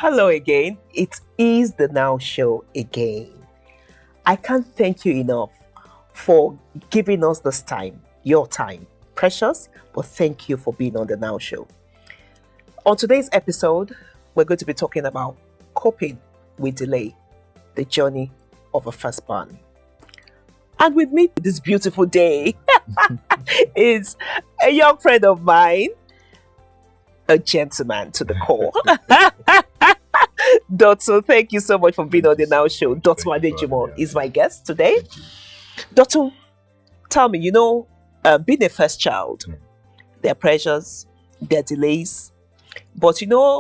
Hello again. It is the Now Show again. I can't thank you enough for giving us this time, your time. Precious, but thank you for being on the Now Show. On today's episode, we're going to be talking about coping with delay, the journey of a firstborn. And with me this beautiful day is a young friend of mine, a gentleman to the core. Dotun, thank you so much for being on the Now Show. Dotun Adejumo is my guest today. Dotun, tell me, being a first child, there are pressures, there are delays. But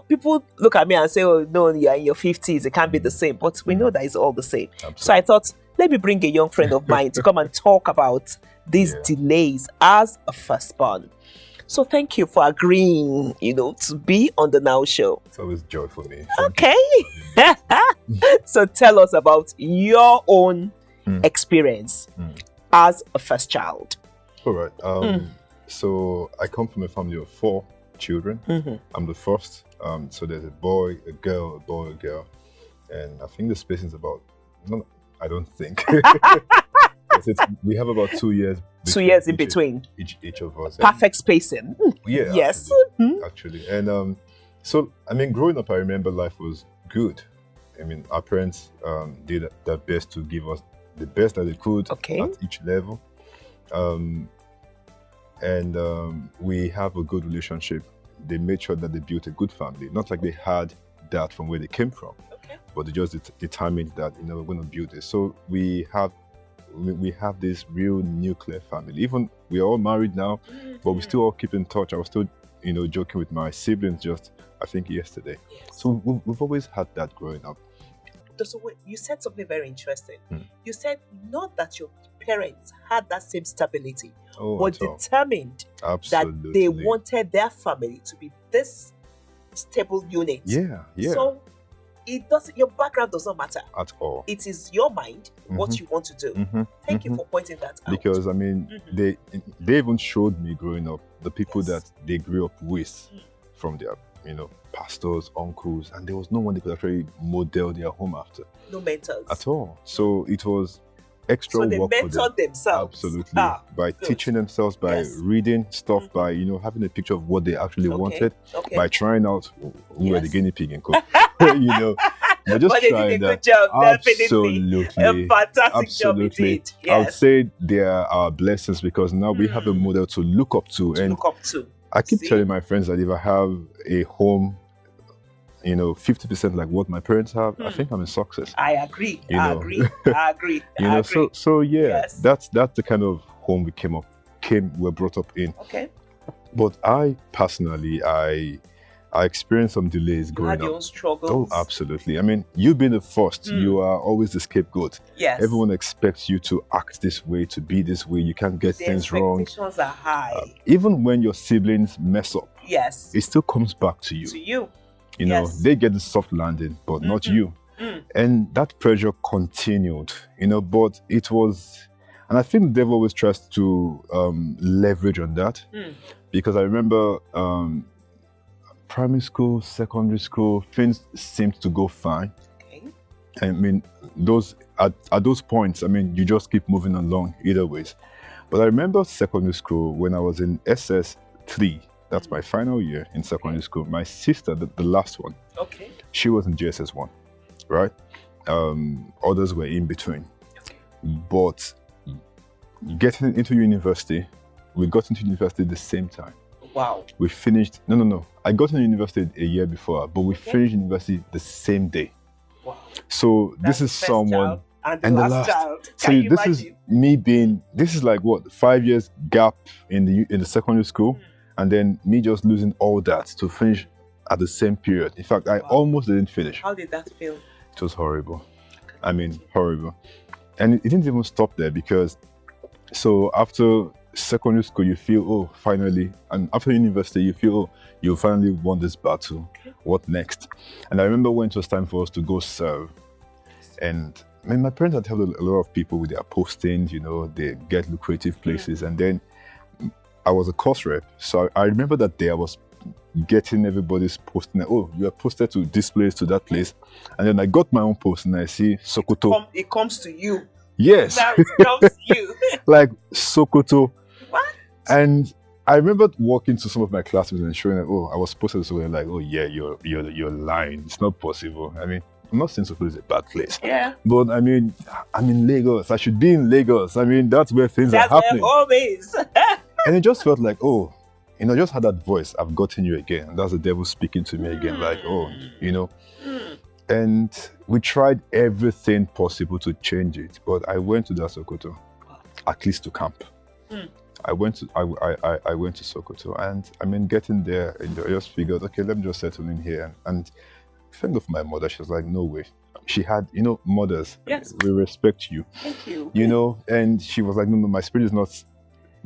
people look at me and say, oh, no, you're in your 50s, it can't be the same. But we know that it's all the same. Absolutely. So I thought, let me bring a young friend of mine to come and talk about these delays as a firstborn. So thank you for agreeing, to be on the Now Show. It's always joy for me. Okay. So tell us about your own experience as a first child. All right. So I come from a family of 4 children. I'm the first. So there's a boy, a girl, a girl. And I think the spacing is about, no, I don't think. We have about 2 years. 2 years in between. Each of us. Perfect spacing. Yeah. Yes. Actually. And growing up, I remember life was good. Our parents did their best to give us the best that they could at each level. We have a good relationship. They made sure that they built a good family. Not like they had that from where they came from, but they just determined that we're going to build this. So we have this real nuclear family. Even we're all married now, but we still all keep in touch. I was still joking with my siblings just I think yesterday. So we've always had that growing up. So you said something very interesting. You said not that your parents had that same stability, but determined that they wanted their family to be this stable unit. Yeah. So your background does not matter at all. It is your mind, what you want to do. Thank you for pointing that out. Because they even showed me growing up the people that they grew up with from their pastors, uncles, and there was no one they could actually model their home after. No mentors at all. So it was extra work for them. So they mentored themselves. Absolutely. By teaching themselves, by reading stuff, by having a picture of what they actually wanted, by trying out. We were the guinea pig and cook. They're just trying that. Good job, absolutely, a fantastic job indeed. I would say they are our blessings because now we have a model to look up to. I keep telling my friends that if I have a home, 50% like what my parents have, I think I'm a success. I agree. I agree. So that's the kind of home we're brought up in. Okay. But I personally, I experienced some delays growing up. You had your own struggles. Oh, absolutely. You being the first, you are always the scapegoat. Yes. Everyone expects you to act this way, to be this way. You can't get things wrong. The expectations are high. Even when your siblings mess up, it still comes back to you. They get the soft landing, but not you. And that pressure continued, but it was, and I think the devil always tries to leverage on that. Because I remember primary school, secondary school, things seemed to go fine. Those at those points, you just keep moving along either ways. But I remember secondary school when I was in S03. That's my final year in secondary school. My sister, the last one, she was in JSS1, right? Others were in between. But getting into university, we got into university at the same time. Wow. We finished, no. I got into university a year before, but we finished university the same day. Wow. So this is someone, and the last child. So this is me this is like what, 5 years gap in the secondary school, and then me just losing all that to finish at the same period. In fact, I almost didn't finish. How did that feel? It was horrible. Horrible. And it didn't even stop there because, so after secondary school, you feel, finally, and after university, you feel, you finally won this battle. What next? And I remember when it was time for us to go serve. And my parents had helped a lot of people with their postings, they get lucrative places. And then I was a course rep. So I remember that day I was getting everybody's posting. Oh, you are posted to this place, to that place. And then I got my own post and I see Sokoto. It comes to you. Yes. Now it comes to you. Like Sokoto. What? And I remember walking to some of my classmates and showing them, oh, I was posted to like, oh yeah, you're lying. It's not possible. I mean, I'm not saying Sokoto is a bad place. Yeah. But I mean, I'm in Lagos. I should be in Lagos. I mean, that's where things are happening. That's where home is. And it just felt like, oh, you know, just had that voice, I've gotten you again. And that's the devil speaking to me again, like, oh, you know. And we tried everything possible to change it. But I went to that Sokoto, at least to camp. I went to Sokoto, and I mean, getting there, I just figured, okay, let me just settle in here. And friend of my mother, she was like, no way. She had, you know, mothers, yes, we respect you. Thank you. You know, and she was like, no, my spirit is not,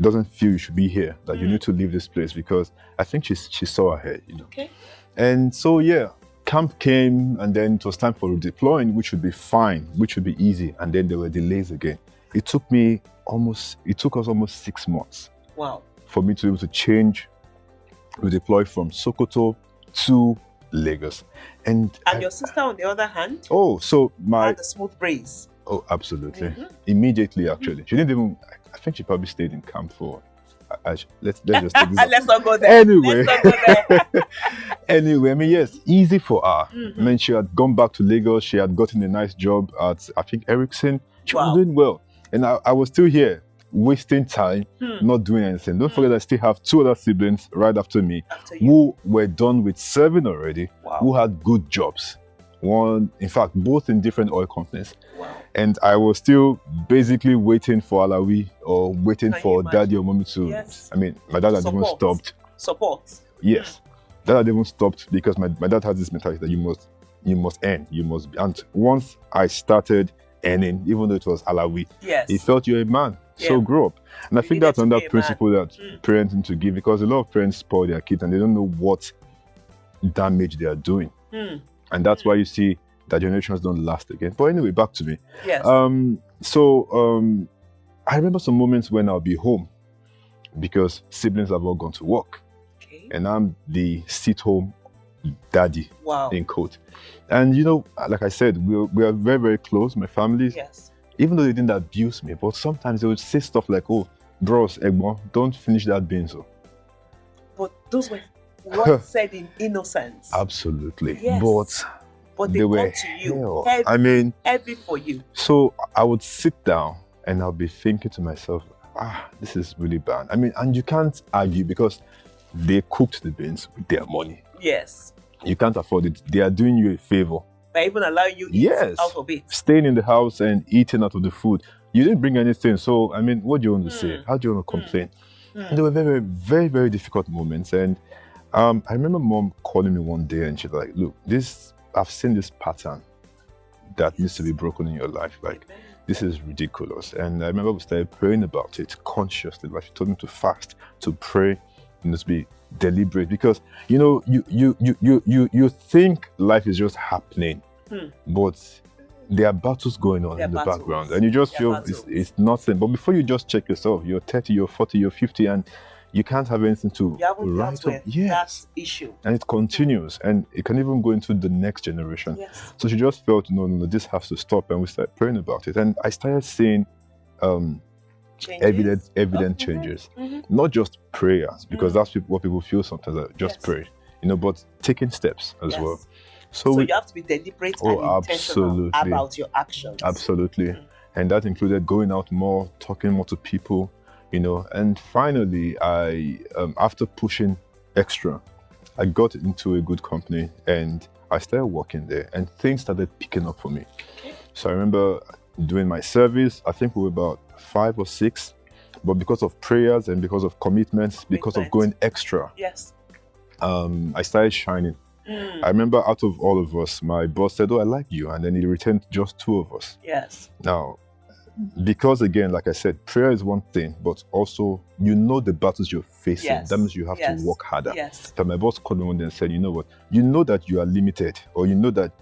doesn't feel you should be here, that you need to leave this place, because I think she saw ahead, you know. Okay. And so, yeah, camp came, and then it was time for redeploying, which would be fine, which would be easy. And then there were delays again. It took us almost 6 months. Wow. For me to be able to change, redeploy from Sokoto to Lagos. And your sister, on the other hand, so had a smooth breeze. Oh, absolutely. Immediately, actually. She didn't even, I think she probably stayed in camp for, let's just take this let's not go there. Anyway. Let's not go there. Anyway, I mean, yes, easy for her. I mean, she had gone back to Lagos. She had gotten a nice job at, I think, Ericsson. She was doing well. And I was still here, wasting time, not doing anything. Don't forget, I still have 2 other siblings right after me who were done with serving already, who had good jobs. One, in fact, both in different oil companies. Wow. And I was still basically waiting for Alawi or waiting for daddy or mommy to, I mean, my dad had even stopped. Support. Yes. Dad had even stopped because my dad had this mentality that you must earn, you must be. And once I started earning, even though it was Alawi, he felt you're a man. So grow up. And I think that's another principle that parents need to give, because a lot of parents spoil their kids and they don't know what damage they are doing. And that's why you see that generations don't last again. But anyway, back to me. Yes. I remember some moments when I'll be home because siblings have all gone to work. Okay. And I'm the sit-home daddy, in quote. And you know, like I said, we are very, very close, my families. Yes. Even though they didn't abuse me, but sometimes they would say stuff like, oh, bros, Egbo, don't finish that bean so. But those were words said in innocence. Absolutely. Yes. But they were to you. Heavy, heavy for you. So I would sit down and I'll be thinking to myself, this is really bad. I mean, and you can't argue because they cooked the beans with their money. Yes. You can't afford it. They are doing you a favor. By even allowing you to eat out of it. Staying in the house and eating out of the food. You didn't bring anything. So, I mean, what do you want to say? How do you want to complain? And there were very, very, very difficult moments. And I remember mom calling me one day and she's like, look, I've seen this pattern that needs to be broken in your life. Like, this is ridiculous. And I remember we started praying about it consciously. Like, she told me to fast, to pray, to be deliberate, because you know, you think life is just happening, but there are battles going on in the background, and you just feel it's nothing. But before you just check yourself, you're 30, you're 40, you're 50, and you can't have anything to write up. That issue, and it continues, and it can even go into the next generation. So she just felt, no, this has to stop, and we started praying about it, and I started seeing evident changes, not just prayers, because that's what people feel sometimes, like just pray, you know, but taking steps as well. So you have to be deliberate and intentional about your actions. Absolutely. And that included going out more, talking more to people, you know. And finally, I after pushing extra, I got into a good company and I started working there, and things started picking up for me. So I remember doing my service. I think we were about 5 or 6, but because of prayers and because of commitments, because of going extra, I started shining. I remember out of all of us, my boss said, oh, I like you, and then he retained just 2 of us. Now, because again, like I said, prayer is one thing, but also you know the battles you're facing. That means you have to work harder. So my boss called me one day and said, you know what, you know that you are limited, or you know that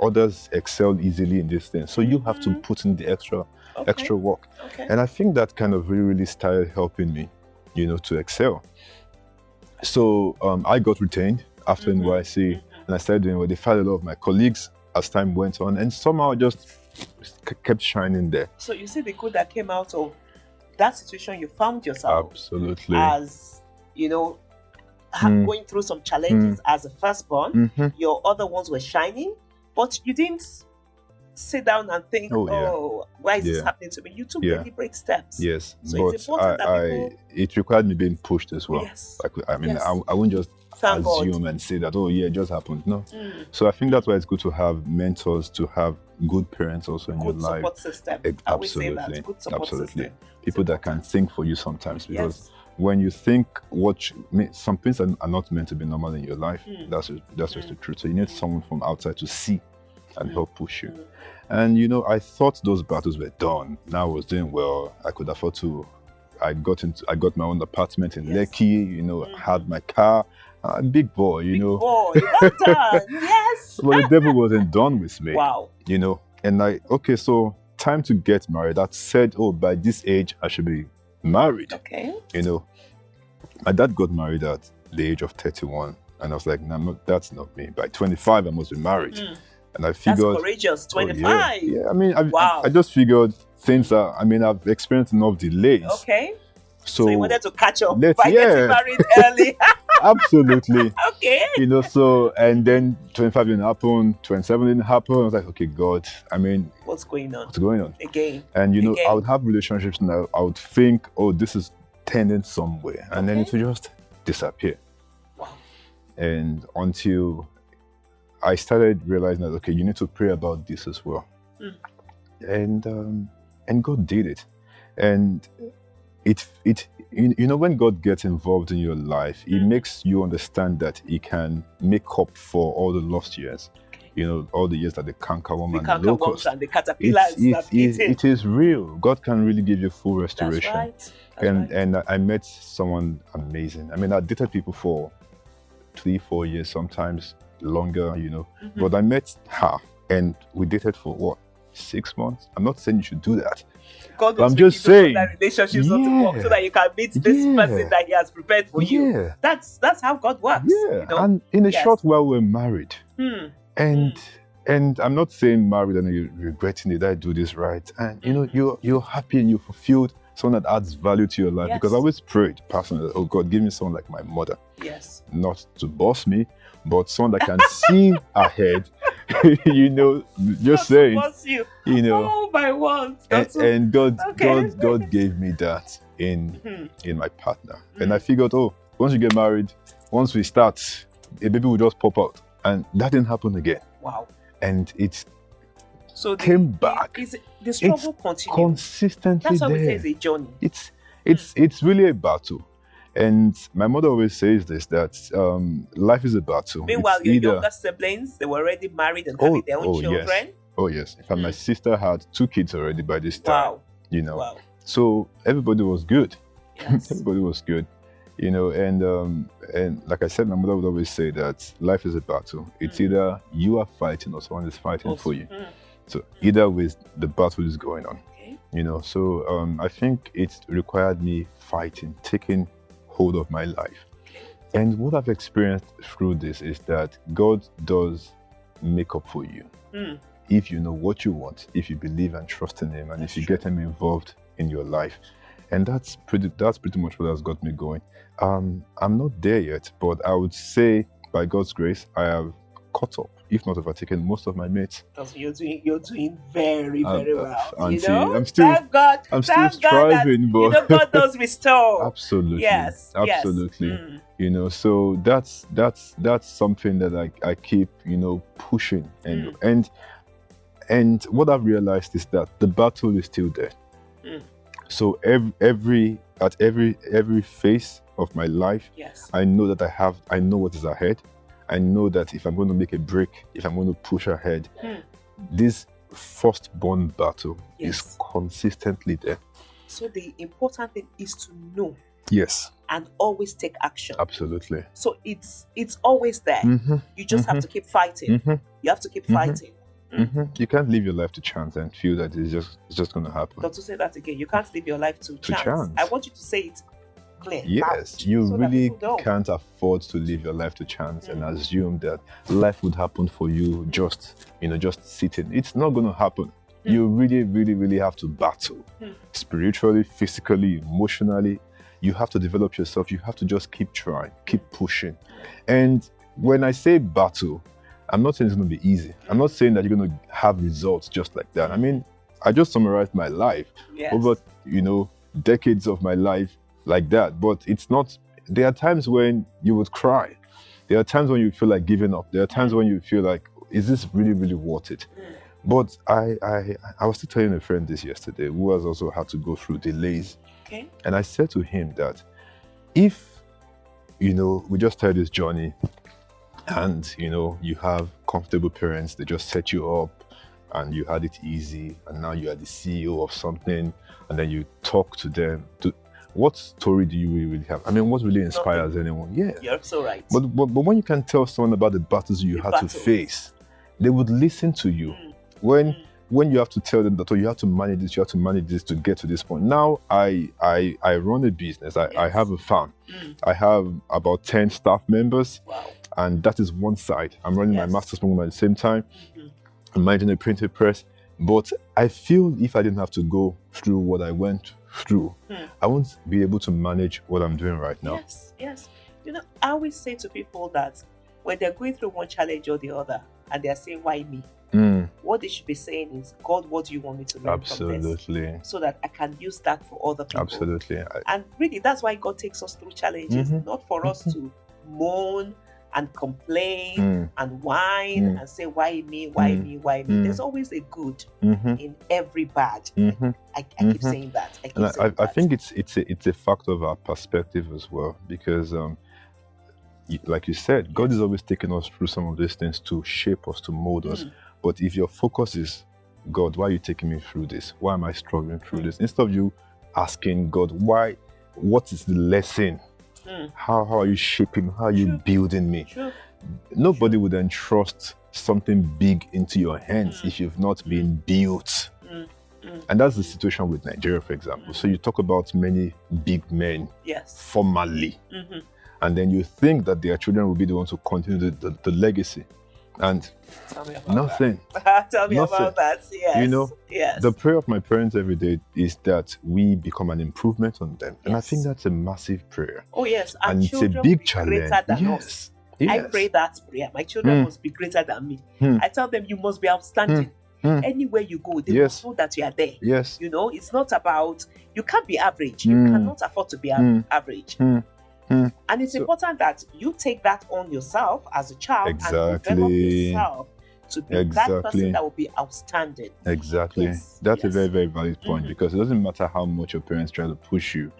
others excel easily in this thing, so you have to put in the extra work. And I think that kind of really started helping me, you know, to excel. So I got retained after NYC, and I started doing well. They fired a lot of my colleagues as time went on, and somehow just kept shining there. So you see the good that came out of that situation you found yourself. Absolutely. As you know, going through some challenges as a firstborn. Your other ones were shining, but you didn't sit down and think, why is this happening to me? You took deliberate steps. Yes, so but it's important that people... it required me being pushed as well. Yes. I mean, I wouldn't just assume and say that, it just happened. No. So I think that's why it's good to have mentors, to have good parents also in your life. Good support system. Absolutely. Good support system. People that can think for you sometimes, because when you think some things are not meant to be normal in your life, that's just the truth. So you need someone from outside to see and help push you. And I thought those battles were done. Now I was doing well. I could afford to. I got my own apartment in Lekki. Had my car. Big boy, Big boy, well done. Yes. But the devil wasn't done with me. Wow. And so time to get married. I said, by this age I should be married. Okay. My dad got married at the age of 31, and I was like, no, that's not me. By 25, I must be married. And I figured, that's courageous. 25. Yeah. I mean, I just figured things I've experienced enough delays. Okay. So you wanted to catch up by getting married early. Absolutely. Okay. So, and then 25 didn't happen, 27 didn't happen. I was like, okay, God, what's going on? What's going on? Again. And I would have relationships and I would think, this is tending somewhere. And then it would just disappear. Wow. And until I started realizing that, okay, you need to pray about this as well. And God did it. And when God gets involved in your life, it makes you understand that He can make up for all the lost years. All the years that the cankerworm and the locust and the caterpillars it is real. God can really give you full restoration. That's right. And I met someone amazing. I dated people for 3-4 years, sometimes longer, But I met her and we dated for 6 months? I'm not saying you should do that. God I'm just saying that relationships not to work so that you can meet this person that He has prepared for you. That's how God works. And in a short while we're married. And I'm not saying married and you're regretting it, I do this right. And you're happy and you're fulfilled, someone that adds value to your life. Because I always prayed personally, God, give me someone like my mother. Yes. Not to boss me, but someone that can see ahead. Just saying. Boss you. Oh my word. And God gave me that in my partner. And I figured, once you get married, once we start, a baby will just pop out. And that didn't happen again. Wow. And it came back. The struggle continues. Consistently. That's why we say it's a journey. It's really a battle. And my mother always says this, that life is a battle. Meanwhile, your younger siblings, they were already married and having their own children. Yes. Oh, yes. In fact, my sister had 2 kids already by this time. Wow. Wow. So everybody was good. Yes. Everybody was good. And like I said, my mother would always say that life is a battle. It's either you are fighting or someone is fighting for you. So either way, the battle is going on. Okay. So I think it required me fighting, taking hold of my life. And what I've experienced through this is that God does make up for you. If you know what you want, if you believe and trust in Him, and if you get Him involved in your life. And that's pretty much what has got me going. I'm not there yet, but I would say by God's grace, I have caught up, if not overtaken, most of my mates. You're doing very, very well. I'm still striving, but God does restore. Absolutely. Yes. Absolutely. So that's something that I keep, pushing. And what I've realized is that the battle is still there. So every phase of my life, I know that I know what is ahead. I know that if I'm going to make a break, if I'm going to push ahead, this firstborn battle is consistently there. So the important thing is to know. Yes. And always take action. Absolutely. So it's always there. You just have to keep fighting. You have to keep fighting. You can't live your life to chance and feel that it's just going to happen. Got to say that again. You can't live your life to chance. I want you to say it clear. Yes, you so that really people know. can't afford to leave your life to chance and assume that life would happen for you just sitting. It's not going to happen. You really, really, really have to battle spiritually, physically, emotionally. You have to develop yourself. You have to just keep trying, keep pushing. And when I say battle, I'm not saying it's going to be easy. I'm not saying that you're going to have results just like that. I mean, I just summarized my life over, decades of my life like that. But it's not, there are times when you would cry. There are times when you feel like giving up. There are times when you feel like, is this really, really worth it? But I was still telling a friend this yesterday who has also had to go through delays. Okay. And I said to him that if, we just started this journey and, you have comfortable parents, they just set you up and you had it easy and now you are the CEO of something and then you talk to them. What story do you really have? I mean, what really inspires anyone? Yeah. You're so right. But when you can tell someone about the battles you had to face, they would listen to you. When you have to tell them that, you have to manage this to get to this point. Now, I run a business. I have a farm. I have about 10 staff members. Wow. And that is one side. I'm running my master's program at the same time. I'm managing a printing press. But I feel if I didn't have to go through what I went through, I won't be able to manage what I'm doing right now. Yes. I always say to people that when they're going through one challenge or the other, and they're saying, why me? What they should be saying is, God, what do you want me to learn from this? So that I can use that for other people. Absolutely. And really, that's why God takes us through challenges, not for us to moan and complain and whine and say, why me? There's always a good in every bad. I keep saying that. I think it's a factor of our perspective as well, because like you said, God is always taking us through some of these things to shape us, to mold us. But if your focus is, God, why are you taking me through this? Why am I struggling through this? Instead of you asking God, what is the lesson? How are you shaping? How are you building me? Nobody would entrust something big into your hands if you've not been built. And that's the situation with Nigeria, for example. So you talk about many big men formally. And then you think that their children will be the ones who continue the legacy. And Tell me about nothing. That. Tell me about that. Yes. The prayer of my parents every day is that we become an improvement on them. And I think that's a massive prayer. Oh, yes. And it's a big challenge. Greater than us. I pray that prayer. My children must be greater than me. I tell them, you must be outstanding. Anywhere you go, they must know that you are there. Yes. It's not about, you can't be average. You cannot afford to be average. And it's important that you take that on yourself as a child and develop yourself to be that person that will be outstanding. Exactly. That's a very, very valid point, because it doesn't matter how much your parents try to push you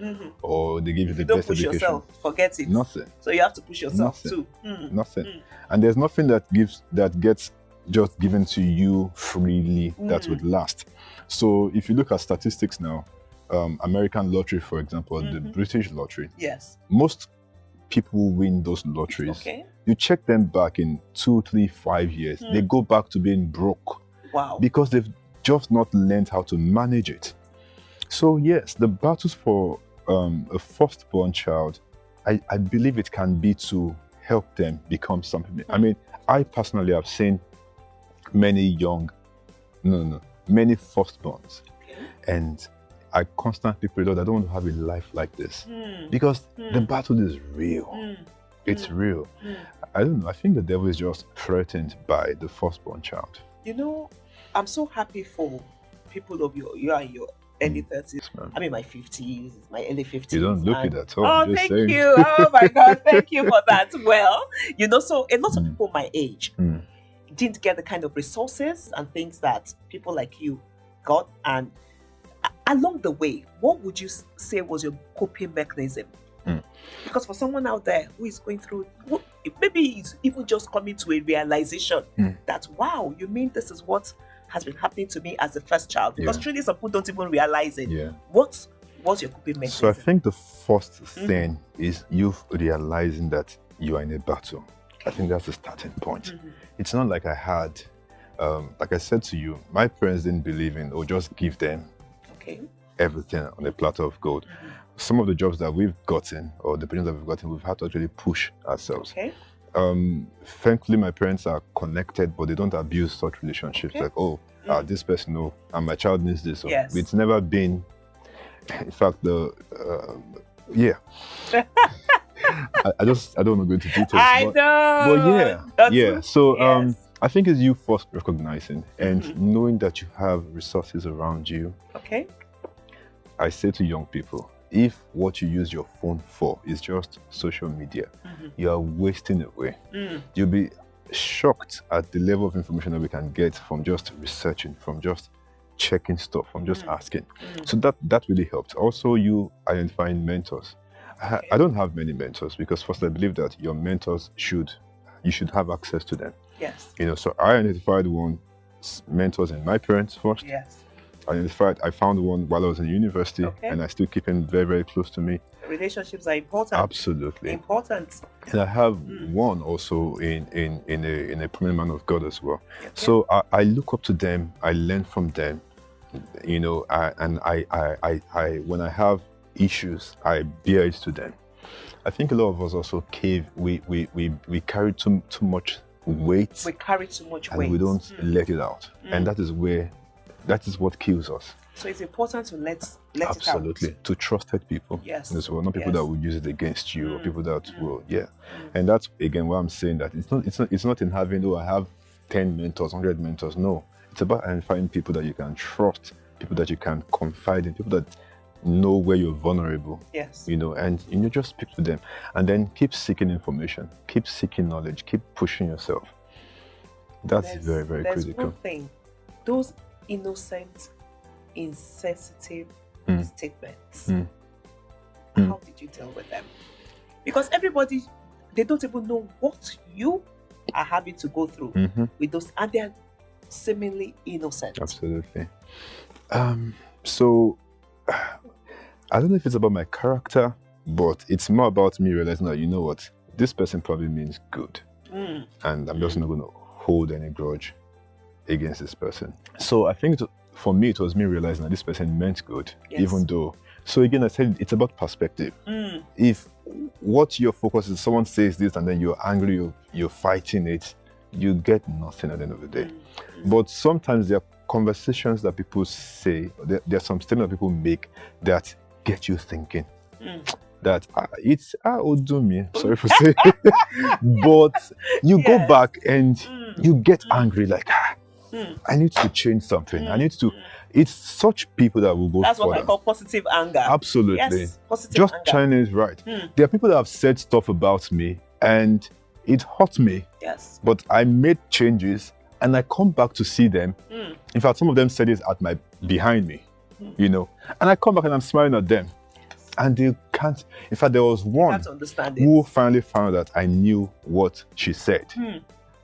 or they give you the best education. If you don't push yourself, forget it. Nothing. So you have to push yourself too. Nothing. And there's nothing that gets just given to you freely that would last. So if you look at statistics now, American lottery, for example, the British lottery. Yes. Most people who win those lotteries. Okay. You check them back in 2, 3, 5 years, they go back to being broke. Wow. Because they've just not learned how to manage it. So yes, the battles for a firstborn child, I believe it can be to help them become something. I mean, I personally have seen many firstborns. Okay. And I constantly pray, Lord, I don't want to have a life like this. Because the battle is real. It's real. I don't know. I think the devil is just threatened by the firstborn child. I'm so happy for people of you are in your early 30s. I'm in my 50s, my early 50s. You don't look it at all. Oh, thank you. Oh my God, thank you for that. Well, so a lot of people my age didn't get the kind of resources and things that people like you got. And along the way, what would you say was your coping mechanism? Because for someone out there who is going through, maybe he's even just coming to a realization that, wow, you mean this is what has been happening to me as a first child? Because truly some people don't even realize it. What's your coping mechanism? So I think the first thing is you realizing that you are in a battle. I think that's the starting point. It's not like I had, like I said to you, my parents didn't believe in, or just give them everything on a platter of gold. some of the jobs that we've gotten or the positions that we've gotten, we've had to actually push ourselves. Okay. Thankfully, my parents are connected, but they don't abuse such relationships. Okay. Like, oh, this person, no, and my child needs this. So Yes. it's never been, in fact, yeah. I don't want to go into details. I know. But yeah. So yes. I think it's you first recognizing and knowing that you have resources around you. Okay. I say to young people, if what you use your phone for is just social media, you are wasting away. You'll be shocked at the level of information that we can get from just researching, from just checking stuff, from just asking. So that really helped. Also, you identifying mentors. I don't have many mentors because first I believe that your mentors you should have access to them. Yes. So I identified mentors in my parents first. Yes. I found one while I was in university, and I still keep him very, very close to me. Relationships are important. Absolutely important. And I have one also in a prominent man of God as well. Okay. So I look up to them. I learn from them. And I when I have issues, I bear it to them. I think a lot of us also we carry too much weight. We carry too much weight. And we don't let it out. And that is what kills us. So it's important to let Absolutely. it out. To trusted people. Yes. As well. Not people that will use it against you or people that will, And that's again why I'm saying that it's not in having, I have 10 mentors, 100 mentors. No. It's about identifying people that you can trust, people that you can confide in, people that know where you're vulnerable. Yes. And you just speak to them. And then keep seeking information, keep seeking knowledge, keep pushing yourself. That's very, very critical. There's one thing. Those innocent, insensitive statements. How did you deal with them? Because everybody, they don't even know what you are having to go through with those, and they're seemingly innocent. Absolutely. So I don't know if it's about my character, but it's more about me realizing that, you know what, this person probably means good. And I'm just not going to hold any grudge against this person. So I think for me, it was me realizing that this person meant good, even though. So again, I said it's about perspective. If what your focus is, someone says this and then you're angry, you're fighting it, you get nothing at the end of the day. But sometimes there are conversations that people say, there are some statements that people make that get you thinking. That it's do me, sorry for saying, but you go back and you get angry, like I need to change something. I need to. It's such people that will go. That's further. What I call positive anger. Absolutely. Yes, positive just anger. China is right. There are people that have said stuff about me and it hurt me. Yes. But I made changes and I come back to see them. In fact, some of them said it behind me, and I come back and I'm smiling at them. And they can't. In fact, there was one who finally found that I knew what she said.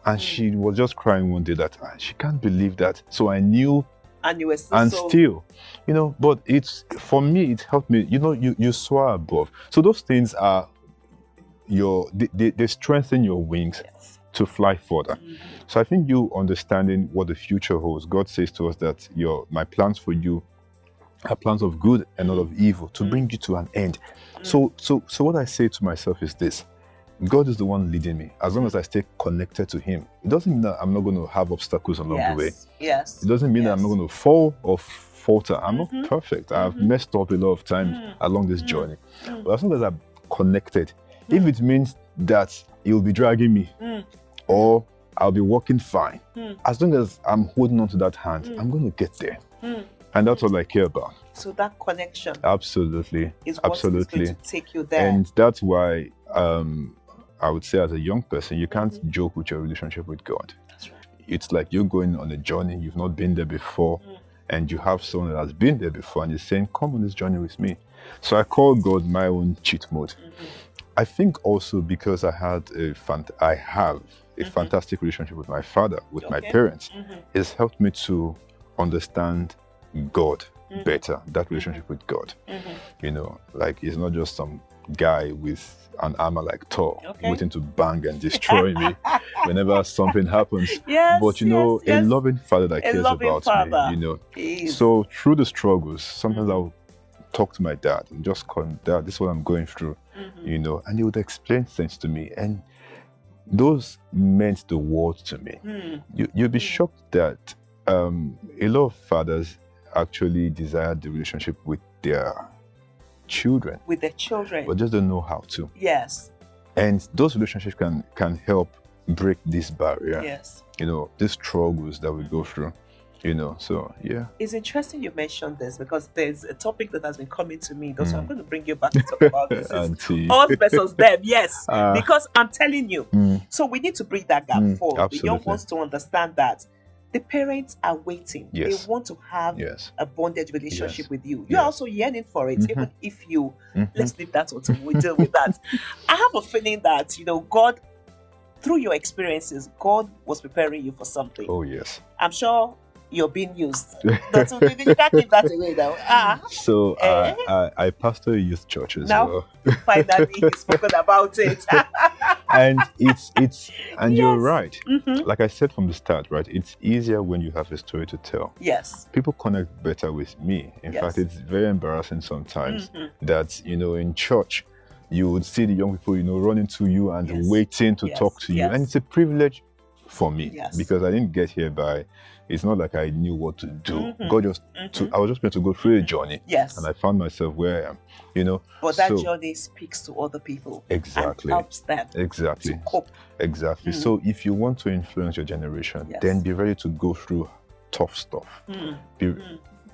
And she was just crying one day that she can't believe that. So I knew. And you were still, but for me, it helped me. You soar above. So those things are they strengthen your wings to fly further. So I think you understanding what the future holds. God says to us that my plans for you are plans of good and not of evil, to bring you to an end. So what I say to myself is this: God is the one leading me. As long as I stay connected to Him, it doesn't mean that I'm not going to have obstacles along the way. Yes. It doesn't mean that I'm not going to fall or falter. I'm not perfect. I've messed up a lot of times along this journey. But as long as I'm connected, if it means that He'll be dragging me or I'll be walking fine, as long as I'm holding on to that hand, I'm going to get there. And that's all I care about. So that connection, absolutely, is what is going to take you there. And that's why I would say, as a young person, you can't joke with your relationship with God. That's right. It's like you're going on a journey, you've not been there before, and you have someone that has been there before, and you're saying, come on this journey with me. So I call God my own cheat mode. I think also because I have a fantastic relationship with my father, with my parents, it's helped me to understand God better, that relationship with God. Like he's not just some guy with an armor like Thor waiting to bang and destroy me whenever something happens. But a loving father that cares about me. So through the struggles, sometimes I'll talk to my dad and just call him, Dad, this is what I'm going through, and he would explain things to me. And those meant the world to me. You'll be shocked that a lot of fathers actually desire the relationship with their children. But just don't know how to. Yes. And those relationships can help break this barrier. Yes. These struggles that we go through. So yeah. It's interesting you mentioned this because there's a topic that has been coming to me. So I'm going to bring you back to talk about this. Auntie. Us versus them, yes. Because I'm telling you, so we need to bridge that gap for absolutely. the young ones to understand that the parents are waiting. Yes. They want to have a bonded relationship with you. You're Yes. also yearning for it, even if you, let's leave that until we deal with that. I have a feeling that, God, through your experiences, God was preparing you for something. Oh, yes. I'm sure you're being used. You can't keep that away now. So I pastor a youth church as well. Finally, he's spoken about it. And it's and you're Yes. right. Like I said from the start, right? It's easier when you have a story to tell. Yes. People connect better with me. In Yes. fact, it's very embarrassing sometimes that in church you would see the young people running to you and Yes. waiting to Yes. talk to you, Yes. and it's a privilege for me Yes. because I didn't get here by. It's not like I knew what to do. God just Mhm. I was just meant to go through a journey, Yes. and I found myself where I am. But that So- journey speaks to other people. Exactly. And helps them Exactly. to cope. Exactly. So if you want to influence your generation, Yes. then be ready to go through tough stuff.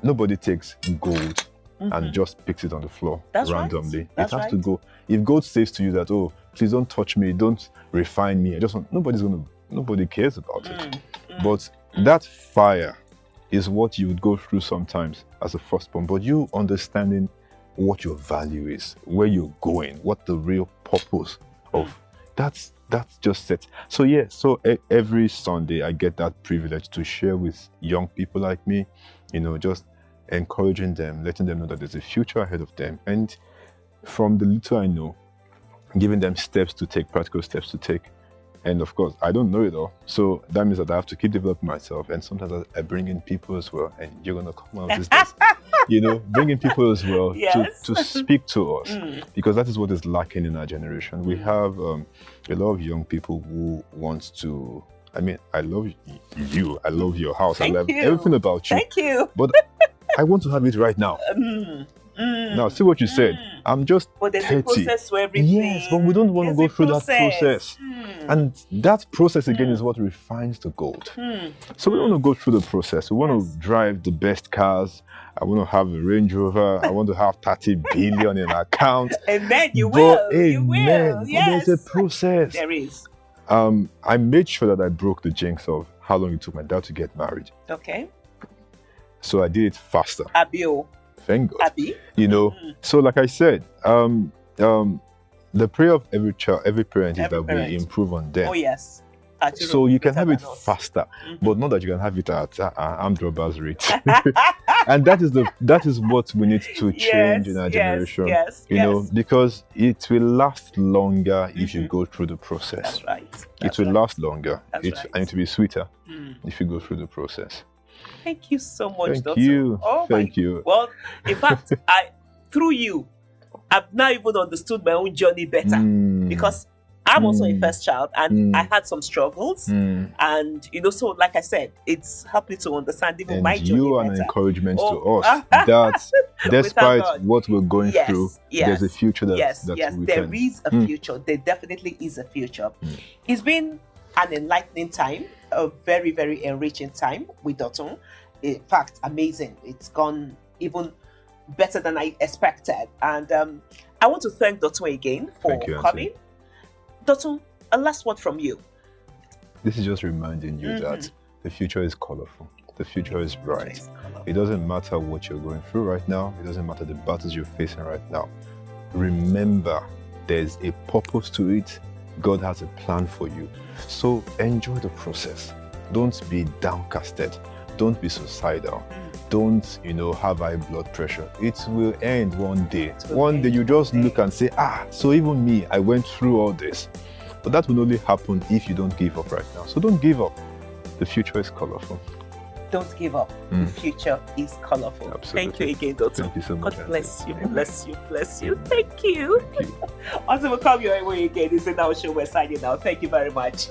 Nobody takes gold and just picks it on the floor That's right. randomly. That's it has to right. go. If God says to you that, oh, please don't touch me, don't refine me, nobody cares about it. But that fire is what you would go through sometimes as a firstborn. But you understanding what your value is, where you're going, what the real purpose of that's just it. So yeah, every Sunday I get that privilege to share with young people like me, just encouraging them, letting them know that there's a future ahead of them. And from the little I know, giving them steps to take, practical steps to take. And of course, I don't know it all. So that means that I have to keep developing myself. And sometimes I bring in people as well. And you're going to come out these days, bring in people as well Yes. to speak to us. Because that is what is lacking in our generation. We have a lot of young people who want to, I love you. I love your house. Thank I love you. everything about you. Thank you. But I want to have it right now. Now, see what you said. I'm just But there's 30. a process for everything. Yes, but we don't want to There's go a through that process. And that process again is what refines the gold. So we don't want to go through the process. We want to drive the best cars. I want to have a Range Rover. I want to have 30 billion in account. Amen. You But will. You will. But Yes. there's a process. There is. I made sure that I broke the jinx of how long it took my dad to get married. Okay. So I did it faster. Abio. Thank God. Abi. So like I said, the prayer of every child, every parent is Every that parent. we improve on them. Oh, yes. Actually, So you can better have it than us. faster, but not that you can have it at armed robbers rate. And that is what we need to change in our generation. Yes. Because it will last longer if you go through the process. That's right. It will last longer. That's right. And it will be sweeter if you go through the process. Thank you so much, Thank Dotun. you. Oh, Thank you. Well, in fact, through you, I've now even understood my own journey better because I'm also a first child and I had some struggles. And, so like I said, it's helped me to understand even And my journey you are better. an encouragement Oh. to us that despite God. what we're going through, there's a future that we there can. is a future. There definitely is a future. It's been an enlightening time, a very, very enriching time with Dotun. In fact, amazing. It's gone even better than I expected. And I want to thank Dotun again for Thank you, Auntie. coming. Dotun, a last word from you. This is just reminding you that the future is colorful. The future is bright. It doesn't matter what you're going through right now. It doesn't matter the battles you're facing right now. Remember, there's a purpose to it. God has a plan for you. So enjoy the process. Don't be downcasted. Don't be suicidal. Don't, have high blood pressure. It will end one day. One day you just look and say, so even me, I went through all this. But that will only happen if you don't give up right now. So don't give up. The future is colorful. don't give up. The future is colorful. Absolutely. Thank you again, Dotun. Thank you so much. God bless you, bless you, bless you. Thank you. Until we come your way again, this is our show. We're signing out. Thank you very much.